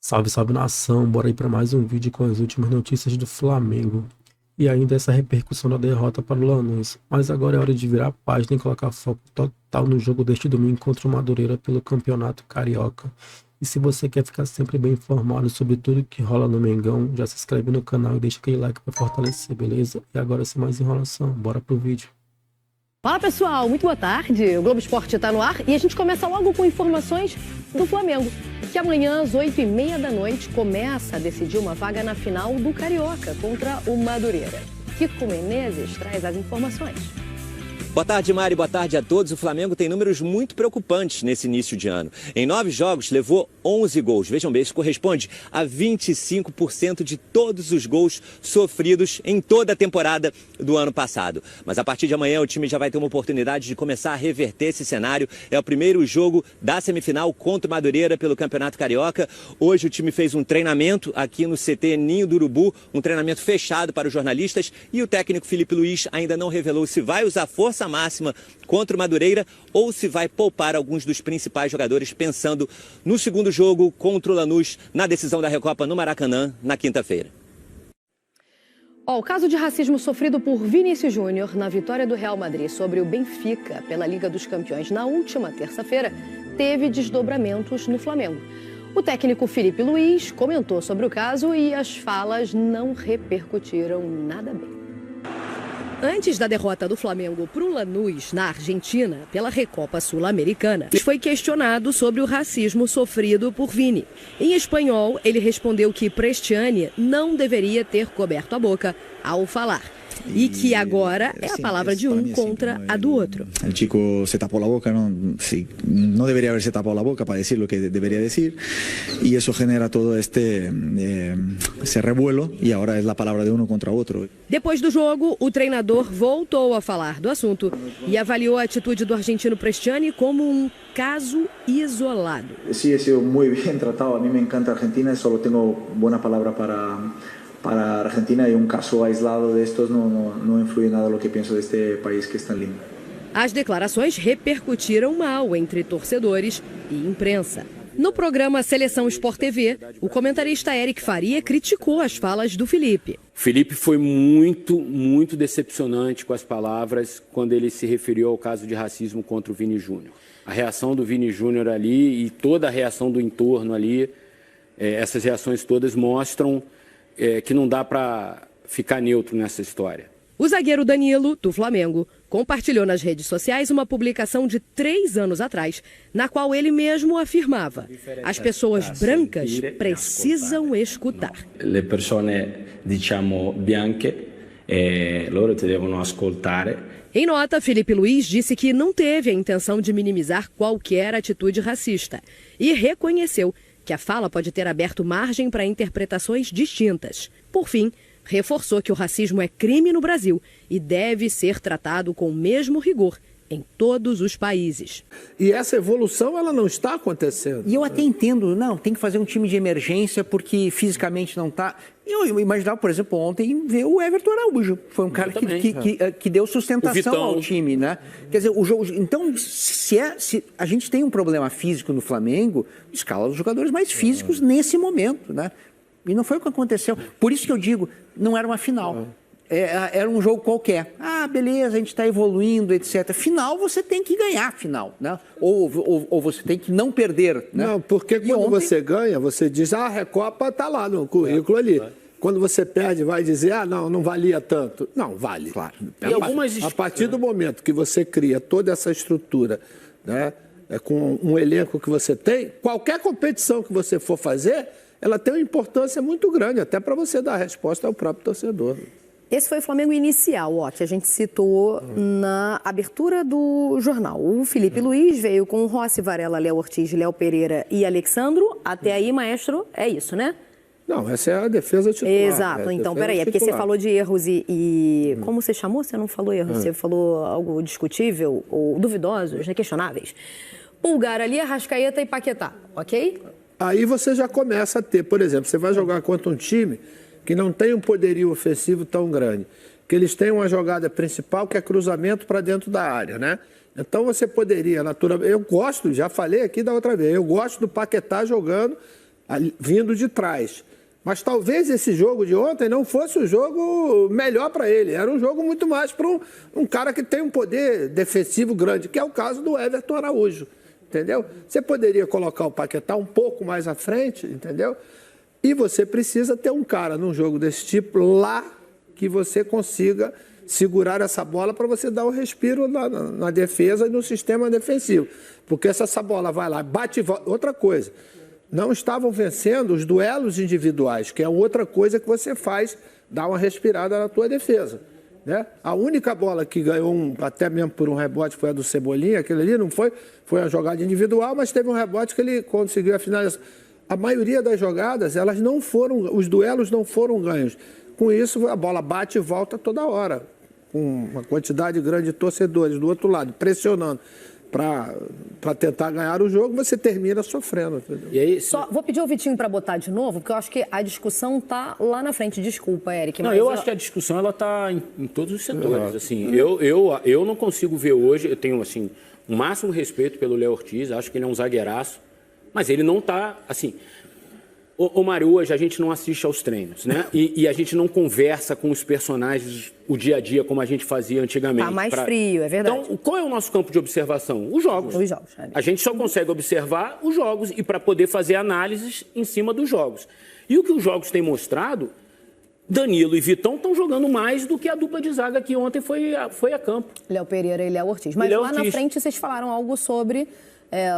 Salve, salve nação, bora aí para mais um vídeo com as últimas notícias do Flamengo. E ainda essa repercussão da derrota para o Lanús. Mas agora é hora de virar a página e colocar foco total no jogo deste domingo contra o Madureira pelo Campeonato Carioca. E se você quer ficar sempre bem informado sobre tudo que rola no Mengão, já se inscreve no canal e deixa aquele like para fortalecer, beleza? E agora sem mais enrolação, bora pro vídeo. Fala pessoal, muito boa tarde. O Globo Esporte está no ar e a gente começa logo com informações do Flamengo, que amanhã às 8h30 da noite começa a decidir uma vaga na final do Carioca contra o Madureira. Kiko Menezes traz as informações. Boa tarde, Mari. Boa tarde a todos. O Flamengo tem números muito preocupantes nesse início de ano. Em 9 jogos, levou 11 gols. Vejam bem, isso corresponde a 25% de todos os gols sofridos em toda a temporada do ano passado. Mas a partir de amanhã, o time já vai ter uma oportunidade de começar a reverter esse cenário. É o primeiro jogo da semifinal contra o Madureira pelo Campeonato Carioca. Hoje o time fez um treinamento aqui no CT Ninho do Urubu, um treinamento fechado para os jornalistas. E o técnico Felipe Luiz ainda não revelou se vai usar força máxima contra o Madureira ou se vai poupar alguns dos principais jogadores pensando no segundo jogo contra o Lanús na decisão da Recopa no Maracanã na quinta-feira. O caso de racismo sofrido por Vinícius Júnior na vitória do Real Madrid sobre o Benfica pela Liga dos Campeões na última terça-feira teve desdobramentos no Flamengo. O técnico Felipe Luiz comentou sobre o caso e as falas não repercutiram nada bem. Antes da derrota do Flamengo para o Lanús, na Argentina, pela Recopa Sul-Americana, foi questionado sobre o racismo sofrido por Vini. Em espanhol, ele respondeu que Prestiani não deveria ter coberto a boca ao falar. E que agora é a palavra de um contra a do outro. O chico se tapou a boca, não deveria haber se tapado a boca para dizer o que deveria dizer, e isso genera todo esse revuelo, e agora é a palavra de um contra o outro. Depois do jogo, o treinador voltou a falar do assunto e avaliou a atitude do argentino Prestiani como um caso isolado. Sí, he sido muy bien tratado. A mí me encanta Argentina, solo tengo buena palabra para Argentina, y un caso aislado de estos no influye nada lo que pienso de este país que es tan lindo. As declarações repercutiram mal entre torcedores e imprensa. No programa Seleção Sport TV, o comentarista Eric Faria criticou as falas do Felipe. Felipe foi muito decepcionante com as palavras quando ele se referiu ao caso de racismo contra o Vini Júnior. A reação do Vini Júnior ali e toda a reação do entorno ali, essas reações todas mostram que não dá para ficar neutro nessa história. O zagueiro Danilo, do Flamengo, compartilhou nas redes sociais uma publicação de 3 anos atrás, na qual ele mesmo afirmava: as pessoas brancas precisam escutar. Le persone, diciamo, bianche, loro te devono ascoltare. Em nota, Felipe Luiz disse que não teve a intenção de minimizar qualquer atitude racista e reconheceu que a fala pode ter aberto margem para interpretações distintas. Por fim, reforçou que o racismo é crime no Brasil e deve ser tratado com o mesmo rigor em todos os países. E essa evolução, ela não está acontecendo. E eu até entendo, tem que fazer um time de emergência porque fisicamente não está. Eu imaginava, por exemplo, ontem ver o Everton Araújo. Foi um cara que deu sustentação ao time, né? Quer dizer, o jogo. Então, se a gente tem um problema físico no Flamengo, escala os jogadores mais físicos nesse momento, né? E não foi o que aconteceu. Por isso que eu digo, não era uma final. Era um jogo qualquer. Beleza, a gente está evoluindo, etc. Final, você tem que ganhar, final, né? Ou você tem que não perder, né? Não, porque quando você ganha, você diz, a Recopa está lá no currículo ali. Quando você perde, vai dizer, não valia tanto. Não, vale. Claro. A partir do momento que você cria toda essa estrutura, né, com um elenco que você tem, qualquer competição que você for fazer, ela tem uma importância muito grande, até para você dar resposta ao próprio torcedor. Esse foi o Flamengo inicial, que a gente citou na abertura do jornal. O Felipe Luiz veio com Rossi, Varela, Léo Ortiz, Léo Pereira e Alexandro. Até aí, maestro, é isso, né? Não, essa é a defesa titular. Exato. Então, peraí, é porque você falou de erros e... Como você chamou? Você não falou erros, você falou algo discutível ou duvidosos, questionáveis. Pulgar ali, Arrascaeta e Paquetá, ok? Aí você já começa a ter, por exemplo, você vai jogar contra um time que não tem um poderio ofensivo tão grande, que eles têm uma jogada principal que é cruzamento para dentro da área, né? Então você poderia, naturalmente... Eu gosto, já falei aqui da outra vez, eu gosto do Paquetá jogando vindo de trás. Mas talvez esse jogo de ontem não fosse o jogo melhor para ele. Era um jogo muito mais para um cara que tem um poder defensivo grande, que é o caso do Everton Araújo, entendeu? Você poderia colocar o Paquetá um pouco mais à frente, entendeu? E você precisa ter um cara num jogo desse tipo lá que você consiga segurar essa bola para você dar um respiro na defesa e no sistema defensivo. Porque se essa bola vai lá, bate e volta... Outra coisa... Não estavam vencendo os duelos individuais, que é outra coisa que você faz, dá uma respirada na tua defesa. Né? A única bola que ganhou, até mesmo por um rebote, foi a do Cebolinha, aquele ali não foi uma jogada individual, mas teve um rebote que ele conseguiu a finalização. A maioria das jogadas, elas não foram, os duelos não foram ganhos. Com isso, a bola bate e volta toda hora, com uma quantidade grande de torcedores do outro lado, pressionando. Para tentar ganhar o jogo, você termina sofrendo. Entendeu? E aí, só vou pedir ao Vitinho para botar de novo, porque eu acho que a discussão está lá na frente. Desculpa, Eric. Mas eu acho que a discussão está em todos os setores. Assim, eu não consigo ver hoje, eu tenho assim, o máximo respeito pelo Léo Ortiz, acho que ele é um zagueiraço, mas ele não está, assim... O Mário, hoje a gente não assiste aos treinos, né? E a gente não conversa com os personagens o dia a dia como a gente fazia antigamente. Tá mais frio, é verdade. Então, qual é o nosso campo de observação? Os jogos. Os jogos. A gente só consegue observar os jogos e para poder fazer análises em cima dos jogos. E o que os jogos têm mostrado, Danilo e Vitão estão jogando mais do que a dupla de zaga que ontem foi a campo. Léo Pereira e Léo Ortiz. Mas lá na frente vocês falaram algo sobre...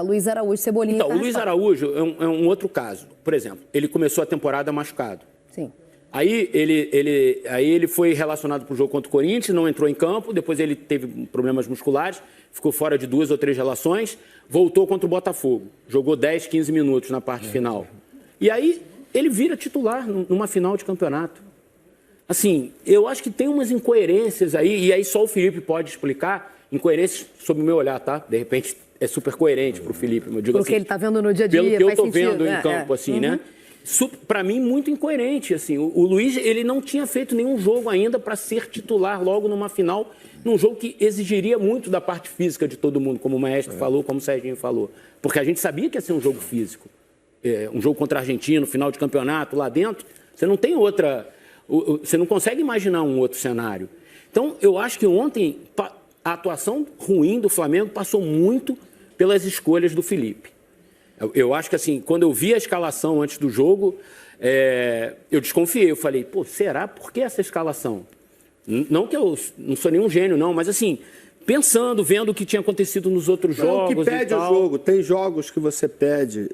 Luiz Araújo, Cebolinha... Então, o Luiz Araújo é um outro caso. Por exemplo, ele começou a temporada machucado. Sim. Aí ele foi relacionado para o jogo contra o Corinthians, não entrou em campo, depois ele teve problemas musculares, ficou fora de 2 ou 3 relações, voltou contra o Botafogo, jogou 10, 15 minutos na parte final. E aí ele vira titular numa final de campeonato. Assim, eu acho que tem umas incoerências aí, e aí só o Felipe pode explicar, incoerências sob o meu olhar, tá? De repente... É super coerente para o Felipe, eu digo assim. Porque ele está vendo no dia a dia, pelo que eu estou vendo em campo, assim, né? Para mim, muito incoerente, assim. O Luiz, ele não tinha feito nenhum jogo ainda para ser titular logo numa final, num jogo que exigiria muito da parte física de todo mundo, como o Maestro falou, como o Serginho falou. Porque a gente sabia que ia ser um jogo físico. Um jogo contra a Argentina, final de campeonato, lá dentro, você não tem outra... Você não consegue imaginar um outro cenário. Então, eu acho que ontem a atuação ruim do Flamengo passou muito pelas escolhas do Felipe. Eu acho que, assim, quando eu vi a escalação antes do jogo, eu desconfiei. Eu falei, pô, será? Por que essa escalação? Não que eu não sou nenhum gênio, não, mas, assim, pensando, vendo o que tinha acontecido nos outros jogos. O que pede o jogo. Tem jogos que você pede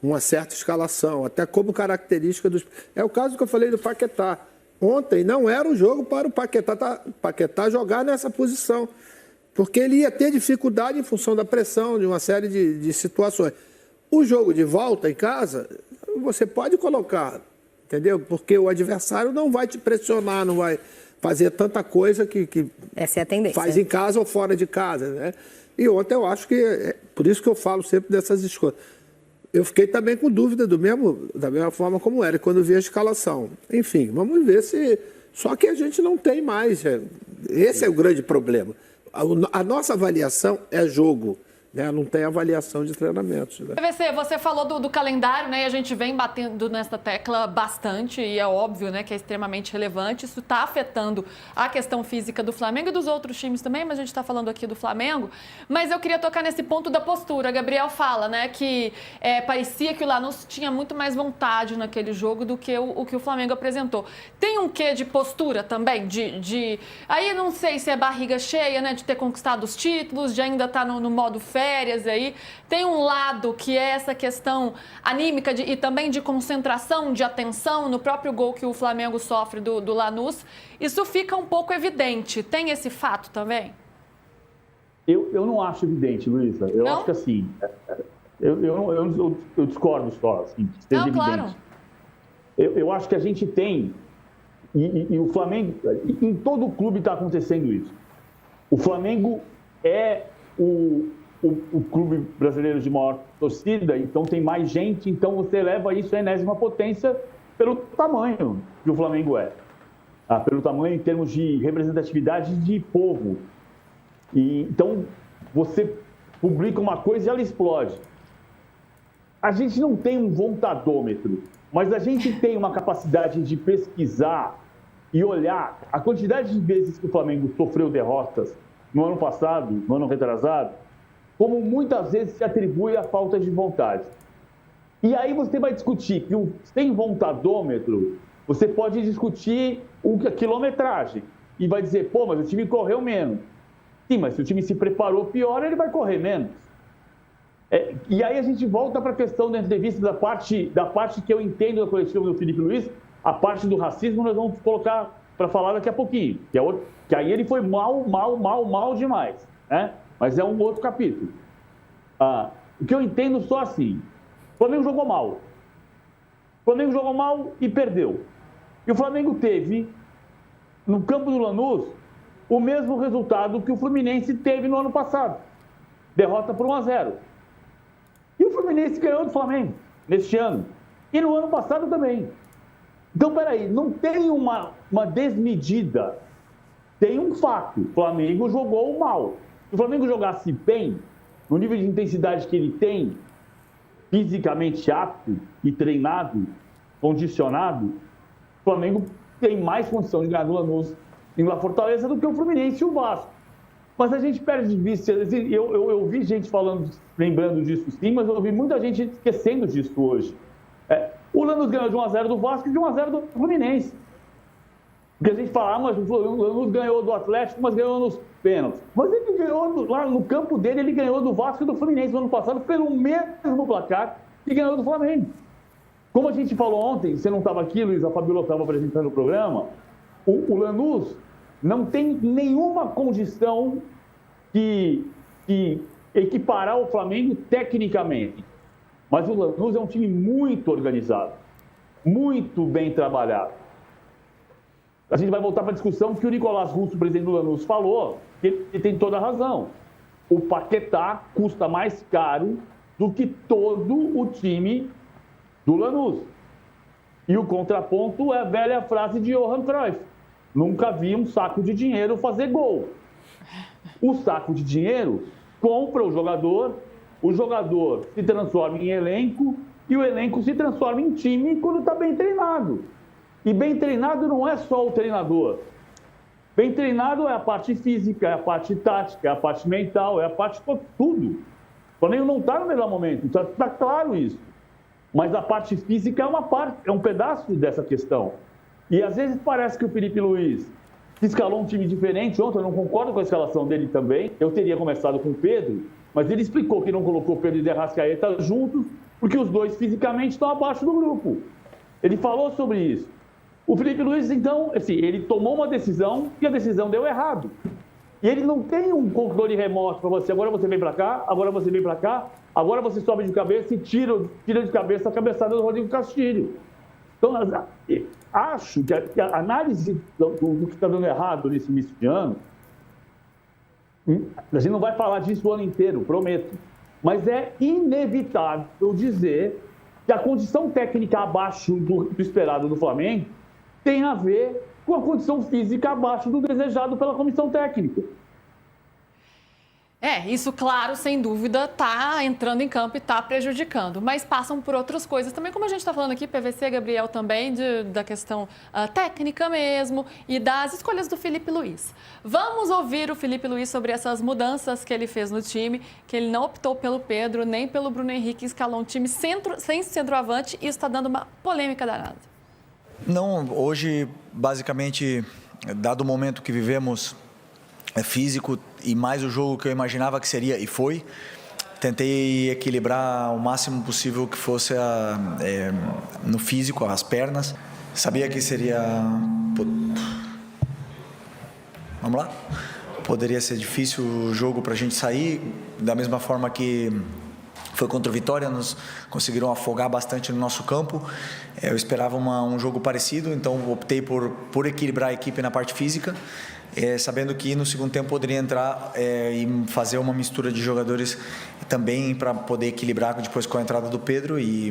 uma certa escalação, até como característica dos... É o caso que eu falei do Paquetá. Ontem não era o jogo para o Paquetá jogar nessa posição, porque ele ia ter dificuldade em função da pressão, de uma série de situações. O jogo de volta em casa, você pode colocar, entendeu? Porque o adversário não vai te pressionar, não vai fazer tanta coisa que essa é a tendência. Faz em casa ou fora de casa, né? E ontem eu acho que, por isso que eu falo sempre dessas escolhas. Eu fiquei também com dúvida da mesma forma como era, quando vi a escalação. Enfim, vamos ver se... Só que a gente não tem mais. Esse é o grande problema. A nossa avaliação é jogo, né? Não tem avaliação de treinamentos. Né? PVC, você falou do calendário, né? E a gente vem batendo nessa tecla bastante, e é óbvio, né, que é extremamente relevante. Isso está afetando a questão física do Flamengo e dos outros times também, mas a gente está falando aqui do Flamengo. Mas eu queria tocar nesse ponto da postura. Gabriel fala, né, que parecia que o Lanús tinha muito mais vontade naquele jogo do que o que o Flamengo apresentou. Tem um quê de postura também? Aí não sei se é barriga cheia, né, de ter conquistado os títulos, de ainda estar no modo férias aí. Tem um lado que é essa questão anímica e também de concentração, de atenção no próprio gol que o Flamengo sofre do Lanús. Isso fica um pouco evidente. Tem esse fato também? Eu não acho evidente, Luísa. Eu acho que assim... Eu discordo só, assim, que seja evidente. Claro. Eu acho que a gente tem... E o Flamengo... Em todo o clube está acontecendo isso. O Flamengo é o clube brasileiro de maior torcida, então tem mais gente, então você leva isso à enésima potência pelo tamanho que o Flamengo é. Pelo tamanho em termos de representatividade de povo. Então, você publica uma coisa e ela explode. a gente não tem um vontadômetro, mas a gente tem uma capacidade de pesquisar e olhar a quantidade de vezes que o Flamengo sofreu derrotas no ano passado, no ano retrasado, como muitas vezes se atribui à falta de vontade. E aí você vai discutir que sem vontadômetro, você pode discutir a quilometragem e vai dizer, pô, mas o time correu menos. Sim, mas se o time se preparou pior, ele vai correr menos. E aí a gente volta para a questão da entrevista da parte que eu entendo da coletiva do Felipe Luiz, a parte do racismo nós vamos colocar para falar daqui a pouquinho, que aí ele foi mal demais, né? Mas é um outro capítulo. O que eu entendo só assim, o Flamengo jogou mal. O Flamengo jogou mal e perdeu. E o Flamengo teve, no campo do Lanús, o mesmo resultado que o Fluminense teve no ano passado. Derrota por 1-0. E o Fluminense ganhou do Flamengo neste ano. E no ano passado também. Então, peraí, não tem uma desmedida. Tem um fato. O Flamengo jogou mal. Se o Flamengo jogasse bem, no nível de intensidade que ele tem, fisicamente apto e treinado, condicionado, o Flamengo tem mais condição de ganhar do Lanús em La Fortaleza do que o Fluminense e o Vasco. Mas a gente perde de vista, eu vi gente falando, lembrando disso sim, mas eu ouvi muita gente esquecendo disso hoje. O Lanús ganhou de 1-0 do Vasco e de 1-0 do Fluminense. Porque a gente fala, mas o Lanús ganhou do Atlético, mas ganhou nos pênaltis. Mas ele ganhou, lá no campo dele, ele ganhou do Vasco e do Fluminense no ano passado pelo mesmo placar que ganhou do Flamengo. Como a gente falou ontem, você não estava aqui, Luiz, a Fabiola estava apresentando o programa, o Lanús não tem nenhuma condição de equiparar o Flamengo tecnicamente. Mas o Lanús é um time muito organizado, muito bem trabalhado. A gente vai voltar para a discussão que o Nicolás Russo, presidente do Lanús, falou, que ele tem toda a razão. O Paquetá custa mais caro do que todo o time do Lanús. E o contraponto é a velha frase de Johan Cruyff. Nunca vi um saco de dinheiro fazer gol. O saco de dinheiro compra o jogador se transforma em elenco e o elenco se transforma em time quando está bem treinado. E bem treinado não é só o treinador. Bem treinado é a parte física, é a parte tática, é a parte mental, é a parte de tudo. O Flamengo não está no melhor momento, está claro isso. Mas a parte física é um pedaço dessa questão. E às vezes parece que o Felipe Luiz escalou um time diferente. Ontem eu não concordo com a escalação dele também. Eu teria começado com o Pedro, mas ele explicou que não colocou Pedro e De Arrascaeta juntos, porque os dois fisicamente estão abaixo do grupo. Ele falou sobre isso. O Felipe Luiz, então, assim, ele tomou uma decisão e a decisão deu errado. E ele não tem um controle remoto para você. Agora você vem para cá, agora você vem para cá, agora você sobe de cabeça e tira de cabeça a cabeçada do Rodrigo Castilho. Então, acho que a análise do que está dando errado nesse início de ano, a gente não vai falar disso o ano inteiro, prometo. Mas é inevitável dizer que a condição técnica abaixo do esperado do Flamengo tem a ver com a condição física abaixo do desejado pela comissão técnica. Isso, claro, sem dúvida, está entrando em campo e está prejudicando, mas passam por outras coisas também, como a gente está falando aqui, PVC, Gabriel, também, da questão técnica mesmo e das escolhas do Felipe Luiz. Vamos ouvir o Felipe Luiz sobre essas mudanças que ele fez no time, que ele não optou pelo Pedro nem pelo Bruno Henrique, escalou um time sem centroavante e isso está dando uma polêmica danada. Não, hoje, basicamente, dado o momento que vivemos, é físico e mais o jogo que eu imaginava que seria e foi. Tentei equilibrar o máximo possível que fosse no físico, as pernas. Sabia que seria... Vamos lá? Poderia ser difícil o jogo para a gente sair, da mesma forma que foi contra o Vitória, nos conseguiram afogar bastante no nosso campo. Eu esperava um jogo parecido, então optei por equilibrar a equipe na parte física, sabendo que no segundo tempo poderia entrar e fazer uma mistura de jogadores também para poder equilibrar depois com a entrada do Pedro e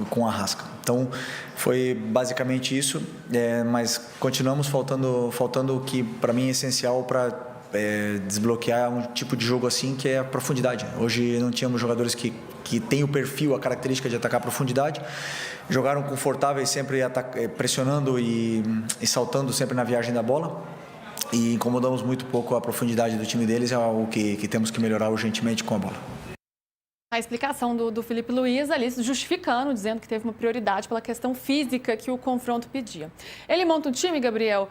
com a Arrasca. Então foi basicamente isso, mas continuamos faltando o que para mim é essencial para desbloquear um tipo de jogo assim que é a profundidade. Hoje não tínhamos jogadores que têm o perfil, a característica de atacar a profundidade. Jogaram confortáveis, sempre pressionando e saltando sempre na viagem da bola. E incomodamos muito pouco a profundidade do time deles, é algo que temos que melhorar urgentemente com a bola. A explicação do Filipe Luiz ali justificando, dizendo que teve uma prioridade pela questão física que o confronto pedia. Ele monta um time, Gabriel,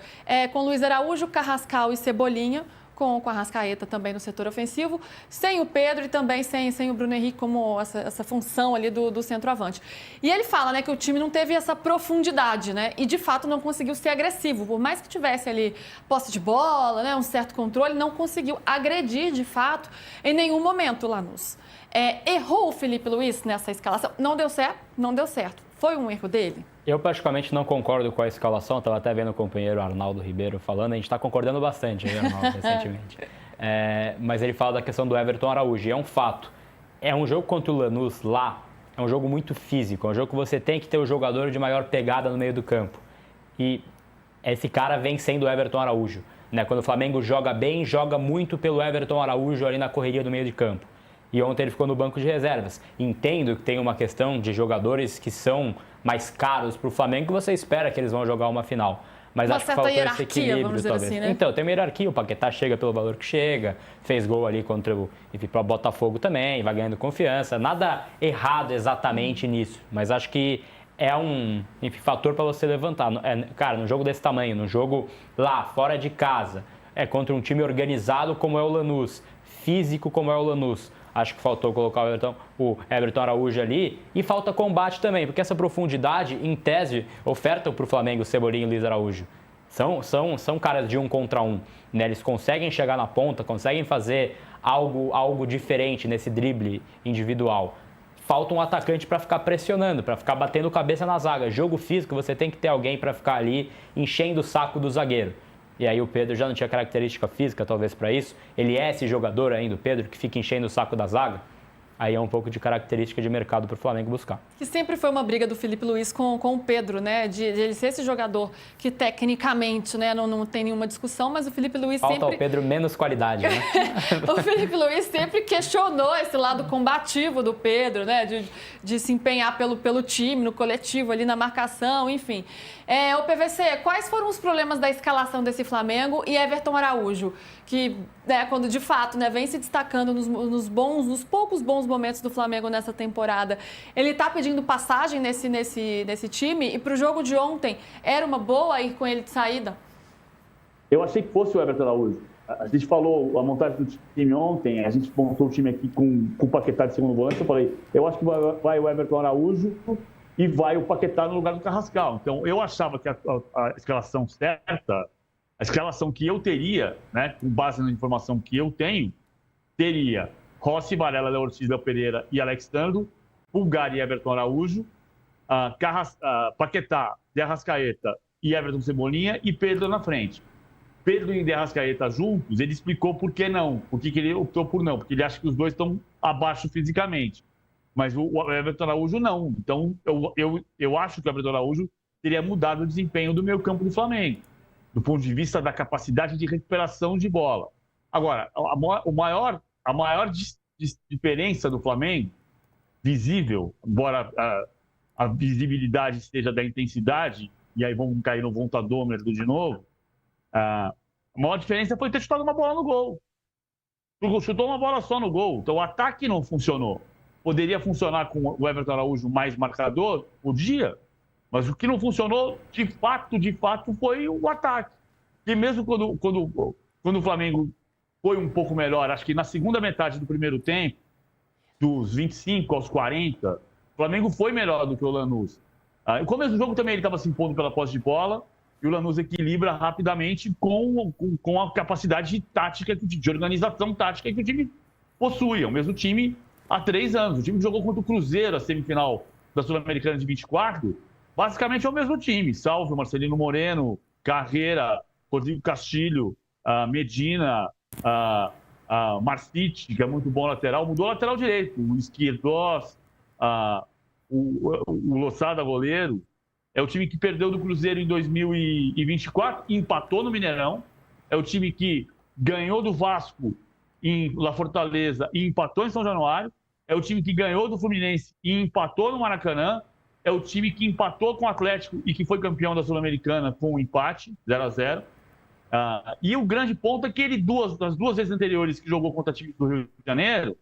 com Luiz Araújo, Carrascal e Cebolinha, com a Arrascaeta também no setor ofensivo, sem o Pedro e também sem o Bruno Henrique como essa função ali do centroavante. E ele fala, né, que o time não teve essa profundidade, né, e de fato não conseguiu ser agressivo, por mais que tivesse ali posse de bola, né, um certo controle, não conseguiu agredir de fato em nenhum momento, Lanús. Errou o Filipe Luiz nessa escalação? Não deu certo. Foi um erro dele? Eu praticamente não concordo com a escalação, estava até vendo o companheiro Arnaldo Ribeiro falando, a gente está concordando bastante, hein, Arnaldo, recentemente. Mas ele fala da questão do Everton Araújo, e é um fato. É um jogo contra o Lanús lá, é um jogo muito físico, é um jogo que você tem que ter o jogador de maior pegada no meio do campo. E esse cara vem sendo o Everton Araújo, né? Quando o Flamengo joga bem, joga muito pelo Everton Araújo ali na correria do meio de campo. E ontem ele ficou no banco de reservas. Entendo que tem uma questão de jogadores que são mais caros para o Flamengo, que você espera que eles vão jogar uma final. Mas acho que faltou esse equilíbrio, talvez. Assim, né? Então, tem uma hierarquia, o Paquetá chega pelo valor que chega, fez gol ali contra o Botafogo também, vai ganhando confiança. Nada errado exatamente nisso, mas acho que é um fator para você levantar. Cara, num jogo desse tamanho, num jogo lá, fora de casa, contra um time organizado como é o Lanús, físico como é o Lanús. Acho que faltou colocar o Everton Araújo ali. E falta combate também, porque essa profundidade, em tese, oferta para o Flamengo Cebolinha e Luiz Araújo. São caras de 1 contra 1. Né? Eles conseguem chegar na ponta, conseguem fazer algo diferente nesse drible individual. Falta um atacante para ficar pressionando, para ficar batendo cabeça na zaga. Jogo físico, você tem que ter alguém para ficar ali enchendo o saco do zagueiro. E aí o Pedro já não tinha característica física, talvez, para isso. Ele é esse jogador ainda, o Pedro, que fica enchendo o saco da zaga. Aí é um pouco de característica de mercado para o Flamengo buscar. Que sempre foi uma briga do Filipe Luiz com o Pedro, né? De ele ser esse jogador que tecnicamente, né, não tem nenhuma discussão, mas o Filipe Luiz Falta ao Pedro menos qualidade, né? O Filipe Luiz sempre questionou esse lado combativo do Pedro, né? De se empenhar pelo time, no coletivo, ali na marcação, enfim. O PVC, quais foram os problemas da escalação desse Flamengo e Everton Araújo? Que, quando de fato, né, vem se destacando nos poucos bons momentos do Flamengo nessa temporada. Ele está pedindo passagem nesse time e para o jogo de ontem era uma boa ir com ele de saída? Eu achei que fosse o Everton Araújo. A gente falou a montagem do time ontem, a gente montou o time aqui com o Paquetá de segundo volante. Eu falei, eu acho que vai o Everton Araújo e vai o Paquetá no lugar do Carrascal. Então, eu achava que a escalação certa, a escalação que eu teria, né, com base na informação que eu tenho, teria Rossi, Varela, Léo Ortiz, Léo Pereira e Alexandro, Pulgar e Everton Araújo, Paquetá, De Arrascaeta e Everton Cebolinha e Pedro na frente. Pedro e De Arrascaeta juntos, ele explicou por que não, por que ele optou por não, porque ele acha que os dois estão abaixo fisicamente. Mas o Everton Araújo não. Então, eu acho que o Everton Araújo teria mudado o desempenho do meio campo do Flamengo, do ponto de vista da capacidade de recuperação de bola. Agora, a maior diferença do Flamengo, visível, embora a visibilidade esteja da intensidade, e aí vamos cair no vontadômetro de novo, a maior diferença foi ter chutado uma bola no gol. Chutou uma bola só no gol, então o ataque não funcionou. Poderia funcionar com o Everton Araújo mais marcador? Podia. Mas o que não funcionou, de fato, foi o ataque. E mesmo quando o Flamengo foi um pouco melhor, acho que na segunda metade do primeiro tempo, dos 25 aos 40, o Flamengo foi melhor do que o Lanús. No começo do jogo também ele estava se impondo pela posse de bola, e o Lanús equilibra rapidamente com a capacidade tática, de organização tática que o time possui. É o mesmo time há 3 anos. O time que jogou contra o Cruzeiro, a semifinal da Sul-Americana de 24, basicamente é o mesmo time, salvo Marcelino Moreno, Carreira, Rodrigo Castilho, Medina, Marcite, que é muito bom lateral, mudou o lateral direito, o Esquerdós, o Lossada, goleiro. É o time que perdeu do Cruzeiro em 2024, empatou no Mineirão. É o time que ganhou do Vasco em La Fortaleza e empatou em São Januário, é o time que ganhou do Fluminense e empatou no Maracanã, é o time que empatou com o Atlético e que foi campeão da Sul-Americana com um empate, 0-0. E o grande ponto é que ele, das duas vezes anteriores que jogou contra o time do Rio de Janeiro,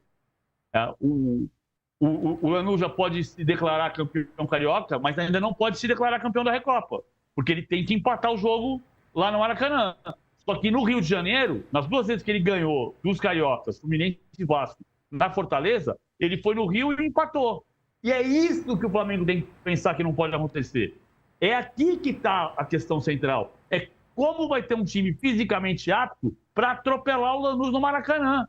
o Lanús já pode se declarar campeão carioca, mas ainda não pode se declarar campeão da Recopa, porque ele tem que empatar o jogo lá no Maracanã. Só que no Rio de Janeiro, nas duas vezes que ele ganhou dos cariocas, Fluminense e Vasco, na Fortaleza, ele foi no Rio e empatou. E é isso que o Flamengo tem que pensar que não pode acontecer. É aqui que está a questão central. É como vai ter um time fisicamente apto para atropelar o Lanús no Maracanã.